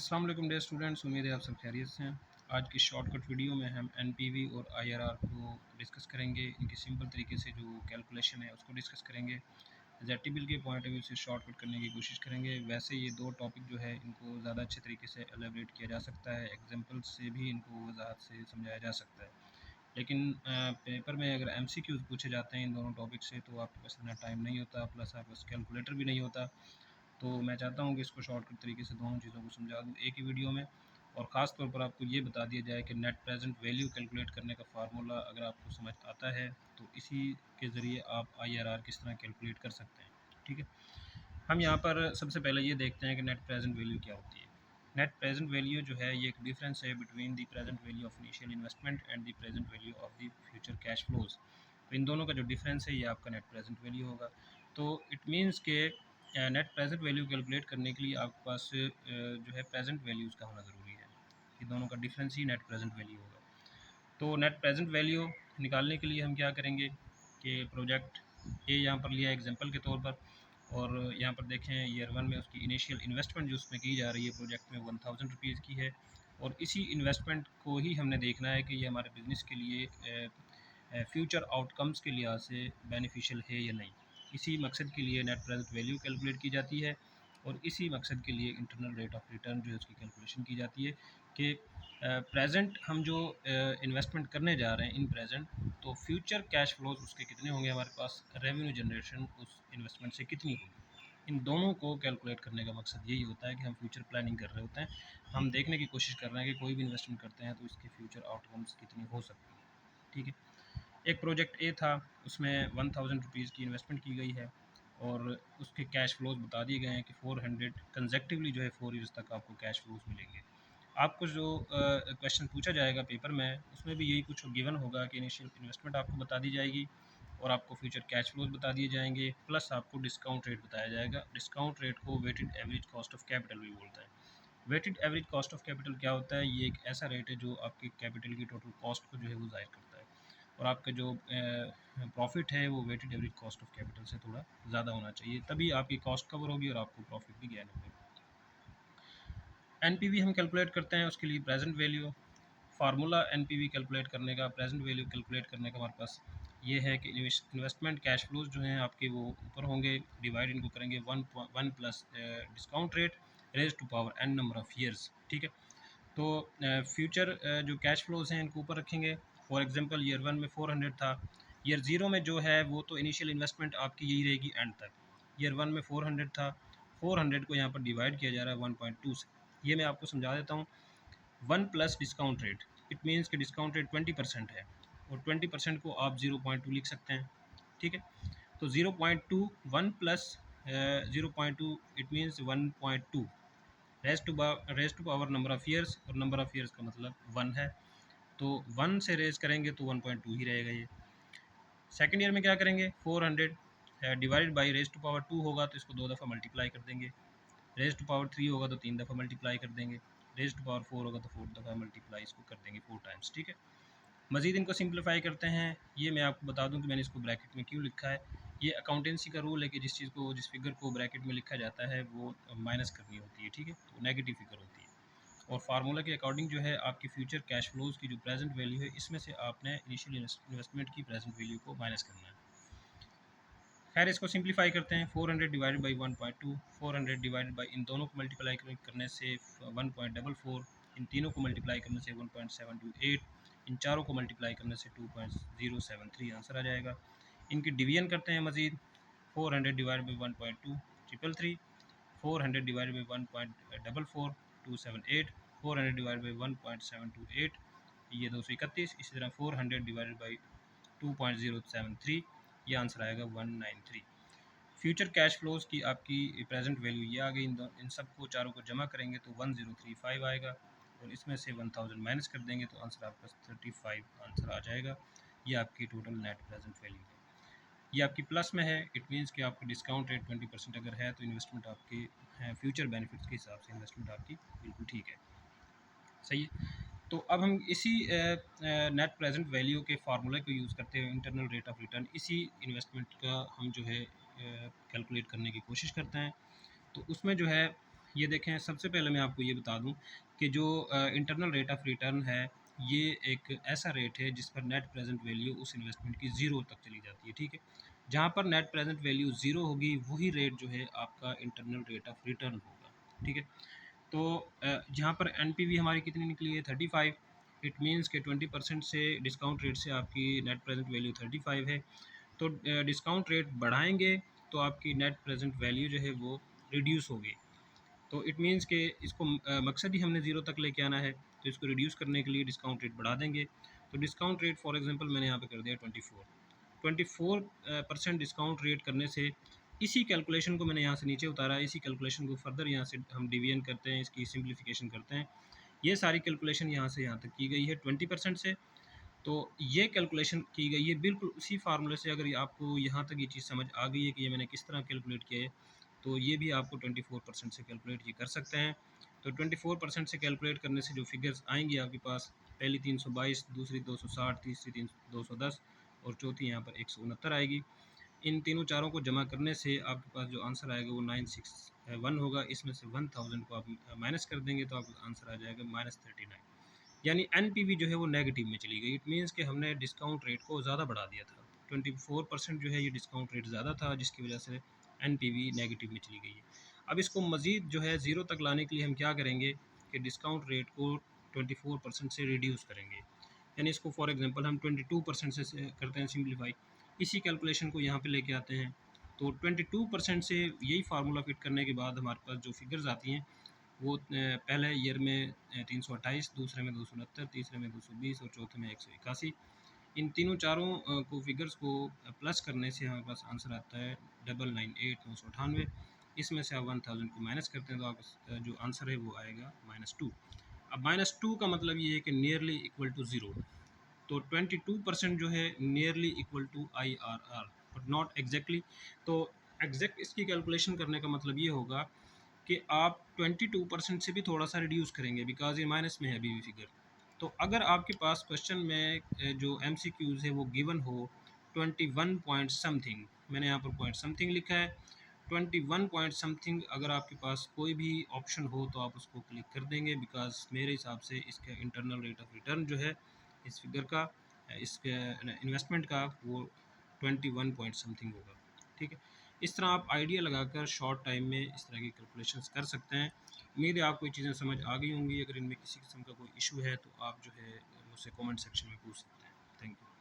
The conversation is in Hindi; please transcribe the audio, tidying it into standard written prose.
अस्सलाम वालेकुम डियर स्टूडेंट्स, उम्मीद है आप सब खैरियत से हैं। आज की शॉर्टकट वीडियो में हम एनपीवी और आईआरआर को डिस्कस करेंगे। इनकी सिंपल तरीके से जो कैलकुलेशन है उसको डिस्कस करेंगे। जेटिबिल के पॉइंट ऑफ व्यू से शॉर्टकट करने की कोशिश करेंगे। वैसे ये दो टॉपिक जो है इनको ज़्यादा अच्छे तरीके से एलेबरेट किया जा सकता है, एग्जाम्पल से भी इनको वजाहत से समझाया जा सकता है। लेकिन पेपर में अगर एमसीक्यूज़ पूछे जाते हैं इन दोनों टॉपिक से तो आपके पास इतना टाइम नहीं होता, प्लस आपके पास कैलकुलेटर भी नहीं होता। तो मैं चाहता हूँ कि इसको शॉर्टकट तरीके से दोनों चीज़ों को समझा दूँ एक ही वीडियो में, और ख़ास तौर पर आपको ये बता दिया जाए कि नेट प्रेजेंट वैल्यू कैलकुलेट करने का फार्मूला अगर आपको समझ आता है तो इसी के ज़रिए आप आईआरआर किस तरह कैलकुलेट कर सकते हैं। ठीक है, हम यहाँ पर सबसे पहले ये देखते हैं कि नेट प्रेजेंट वैल्यू क्या होती है। नेट प्रेजेंट वैल्यू जो है ये एक डिफरेंस है between the present value of initial investment and the present value of the future cash flows. तो इन दोनों का जो डिफरेंस है ये आपका नेट प्रेजेंट वैल्यू होगा। तो इट मीन्स के नेट प्रेजेंट वैल्यू कैलकुलेट करने के लिए आपके पास जो है प्रेजेंट वैल्यूज़ का होना ज़रूरी है। ये दोनों का डिफरेंस ही नेट प्रेजेंट वैल्यू होगा। तो नेट प्रेजेंट वैल्यू निकालने के लिए हम क्या करेंगे कि प्रोजेक्ट ए यहाँ पर लिया एग्जांपल के तौर पर, और यहाँ पर देखें ईयर वन में उसकी इनिशियल इन्वेस्टमेंट जो उसमें की जा रही है प्रोजेक्ट में 1000 रुपीज़ की है, और इसी इन्वेस्टमेंट को ही हमने देखना है कि ये हमारे बिज़नेस के लिए फ्यूचर आउटकम्स के लिहाज से बेनिफिशियल है या नहीं। इसी मकसद के लिए नेट प्रेजेंट वैल्यू कैलकुलेट की जाती है, और इसी मकसद के लिए इंटरनल रेट ऑफ रिटर्न जो है उसकी कैलकुलेशन की जाती है कि प्रेजेंट हम जो इन्वेस्टमेंट करने जा रहे हैं इन प्रेजेंट, तो फ्यूचर कैश फ्लोज उसके कितने होंगे, हमारे पास रेवेन्यू जनरेशन उस इन्वेस्टमेंट से कितनी होगी। इन दोनों को कैलकुलेट करने का मकसद यही होता है कि हम फ्यूचर प्लानिंग कर रहे होते हैं। हम देखने की कोशिश कर रहे हैं कि कोई भी इन्वेस्टमेंट करते हैं तो इसके फ्यूचर आउटकम्स कितनी हो सकती है। ठीक है, एक प्रोजेक्ट ए था, उसमें 1000 रुपीज़ की इन्वेस्टमेंट की गई है, और उसके कैश फ्लोज बता दिए गए हैं कि 400 कंजेक्टिवली जो है 4 ईयर्स तक आपको कैश फ्लोज मिलेंगे। आपको जो क्वेश्चन पूछा जाएगा पेपर में उसमें भी यही कुछ गिवन होगा कि इनिशियल इन्वेस्टमेंट आपको बता दी जाएगी, और आपको फ्यूचर कैश फ्लोज बता दिए जाएंगे, प्लस आपको डिस्काउंट रेट बताया जाएगा। डिस्काउंट रेट को weighted average cost of capital भी बोलता है। Weighted average cost of capital क्या होता है, ये एक ऐसा रेट है जो आपकी कैपिटल की टोटल कॉस्ट को जो है वो ज़ाहिर करता है, और आपका जो प्रॉफिट है वो weighted average cost of capital से थोड़ा ज़्यादा होना चाहिए, तभी आपकी कॉस्ट कवर होगी और आपको प्रॉफिट भी गेन होगा। एनपीवी हम कैलकुलेट करते हैं, उसके लिए present value formula NPV calculate करने का, प्रेजेंट वैल्यू कैलकुलेट करने का हमारे पास ये है कि इन्वेस्टमेंट कैश फ्लोज जो हैं आपके वो ऊपर होंगे, डिवाइड इनको करेंगे 1 plus discount rate raise to power n number of years. ठीक है, तो फ्यूचर जो कैश फ्लोज हैं इनको ऊपर रखेंगे। फॉर एग्जांपल ईयर वन में 400 था, ईयर ज़ीरो में जो है वो तो इनिशियल इन्वेस्टमेंट आपकी यही रहेगी एंड तक। ईयर वन में 400 था, 400 को यहाँ पर डिवाइड किया जा रहा है 1.2 से। ये मैं आपको समझा देता हूँ। 1 plus discount rate, it means कि डिस्काउंट रेट 20% है, और 20% को आप 0.2 लिख सकते हैं। ठीक है, तो 0.2 1 plus 0.2 it means 1.2 raise to power number of years, और नंबर ऑफ़ ईयर्स का मतलब 1 है, तो 1 से रेज करेंगे तो 1.2 ही रहेगा ये। सेकेंड ईयर में क्या करेंगे, 400 divided by raise to power 2 होगा तो इसको 2 दफ़ा मल्टीप्लाई कर देंगे, रेज टू पावर 3 होगा तो 3 दफ़ा मल्टीप्लाई कर देंगे, रेज टू पावर 4 होगा तो 4 दफ़ा मल्टीप्लाई इसको कर देंगे 4 टाइम्स। ठीक है, मज़ीद इनको सिंप्लीफाई करते हैं। ये मैं आपको बता दूं कि मैंने इसको ब्रैकेट में क्यों लिखा है। ये अकाउंटेंसी का रूल है कि जिस चीज़ को, जिस फिगर को ब्रैकेट में लिखा जाता है वो माइनस करनी होती है। ठीक है, तो नेगेटिव फिगर होती है, और फार्मूला के अकॉर्डिंग जो है आपकी फ्यूचर कैश फ्लोज की जो प्रेजेंट वैल्यू है इसमें से आपने इनिशियल इन्वेस्टमेंट की प्रेजेंट वैल्यू को माइनस करना है। खैर इसको सिंप्लीफाई करते हैं। 400 डिवाइडेड बाई 1.2, 400 डिवाइडेड बाई इन दोनों को मल्टीप्लाई करने से 1.44, इन तीनों को मल्टीप्लाई करने से 1.728, इन चारों को मल्टीप्लाई करने से 2.073 आंसर आ जाएगा। इनकी डिवीजन करते हैं मज़ीद। 400 divide by 1.2 333, 400 divide by 1.44 278, 400 divide by 1.728 ये 231, इसी तरह 400 डिवाइडेड बाई 2.073 ये आंसर आएगा 193। फ्यूचर कैश फ्लोज की आपकी प्रेजेंट वैल्यू ये आ गई। इन सबको चारों को जमा करेंगे तो 1035 आएगा, और इसमें से 1000 माइनस कर देंगे तो आंसर आपका 35 आंसर आ जाएगा। ये आपकी टोटल नेट प्रेजेंट वैल्यू है। ये आपकी प्लस में है, इट मीन्स कि आपका डिस्काउंट रेट 20% अगर है तो इन्वेस्टमेंट आपके फ्यूचर बेनिफिट्स के हिसाब से इन्वेस्टमेंट आपकी बिल्कुल ठीक है, सही है। तो अब हम इसी नेट प्रेजेंट वैल्यू के फार्मूले को यूज़ करते हुए इंटरनल रेट ऑफ रिटर्न, इसी इन्वेस्टमेंट का हम जो है कैलकुलेट करने की कोशिश करते हैं। तो उसमें जो है ये देखें, सबसे पहले मैं आपको ये बता दूं कि जो इंटरनल रेट ऑफ रिटर्न है, ये एक ऐसा रेट है जिस पर नेट प्रेजेंट वैल्यू उस इन्वेस्टमेंट की ज़ीरो तक चली जाती है, ठीक है। जहाँ पर नेट प्रेजेंट वैल्यू ज़ीरो होगी वही रेट जो है आपका इंटरनल रेट ऑफ रिटर्न होगा, ठीक है। तो जहाँ पर एन हमारी कितनी निकली है 35, इट मीन्स के 20% से डिस्काउंट रेट से आपकी नेट प्रेजेंट वैल्यू 35 है। तो डिस्काउंट रेट बढ़ाएंगे तो आपकी नेट प्रेजेंट वैल्यू जो है वो रिड्यूस होगी। तो इट मीन्स कि इसको मकसद ही हमने ज़ीरो तक लेके आना है, तो इसको रिड्यूस करने के लिए डिस्काउंट रेट बढ़ा देंगे। तो डिस्काउंट रेट फॉर एग्जांपल मैंने यहाँ पे कर दिया 24% डिस्काउंट रेट करने से, इसी कैलकुलेशन को मैंने यहाँ से नीचे उतारा है, इसी कैलकुलेशन को फर्दर यहाँ से हम डिवीजन करते हैं, इसकी सिंप्लीफिकेशन करते हैं। ये सारी कैलकुलेशन यहाँ से यहाँ तक की गई है 20% से। तो ये कैलकुलेशन की गई है बिल्कुल उसी फार्मूले से। अगर ये आपको यहाँ तक ये चीज़ समझ आ गई है कि ये मैंने किस तरह कैलकुलेट किया है, तो ये भी आपको 24% से कैलकुलेट ये कर सकते हैं। तो 24% से कैलकुलेट करने से जो फिगर्स आएंगी आपके पास, पहली 322, दूसरी 260, तीसरी 210 और चौथी यहाँ पर 169 आएगी। इन तीनों चारों को जमा करने से आपके पास जो आंसर आएगा वो 961 होगा। इसमें से 1000 को आप माइनस कर देंगे तो आपका आंसर आ जाएगा -39। यानी एनपीवी जो है वो नेगेटिव में चली गई। इट मीन्स कि हमने डिस्काउंट रेट को ज़्यादा बढ़ा दिया था। 24% जो है ये डिस्काउंट रेट ज़्यादा था, जिसकी वजह से एनपीवी नेगेटिव में चली गई है। अब इसको मज़ीद जो है ज़ीरो तक लाने के लिए हम क्या करेंगे कि डिस्काउंट रेट को 24% से रिड्यूस करेंगे। यानी इसको फॉर एग्जांपल हम 22% से करते हैं सिंप्लीफाई। इसी कैलकुलेशन को यहाँ पे लेके आते हैं। तो 22% से यही फार्मूला फिट करने के बाद हमारे पास जो फिगर्स आती हैं वो पहले ईयर में 328, दूसरे में 269, तीसरे में 220 और चौथे में 181। इन तीनों चारों को फिगर्स को प्लस करने से हमारे पास आंसर आता है 998, 998। इसमें से आप 1000 को माइनस करते हैं तो आप जो आंसर है वो आएगा -2। अब -2 का मतलब ये है कि नियरली इक्वल टू ज़ीरो। तो 22% जो है nearly equal to IRR, but not exactly. तो एग्जैक्ट इसकी कैलकुलेशन करने का मतलब ये होगा कि आप 22% से भी थोड़ा सा रिड्यूस करेंगे, बिकॉज ये माइनस में है अभी भी फिगर। तो अगर आपके पास क्वेश्चन में जो MCQs है वो गिवन हो 21 पॉइंट समथिंग, मैंने यहाँ पर पॉइंट समथिंग लिखा है, 21 पॉइंट समथिंग अगर आपके पास कोई भी ऑप्शन हो तो आप उसको क्लिक कर देंगे, बिकॉज मेरे हिसाब से इसका इंटरनल रेट ऑफ रिटर्न जो है इस फिगर का, इसके इन्वेस्टमेंट का, वो 21 पॉइंट समथिंग होगा, ठीक है। इस तरह आप आइडिया लगाकर शॉर्ट टाइम में इस तरह की कैलकुलेशंस कर सकते हैं। उम्मीद है आपको ये चीज़ें समझ आ गई होंगी। अगर इनमें किसी किस्म का कोई इशू है तो आप जो है मुझसे कमेंट सेक्शन में पूछ सकते हैं। Thank you.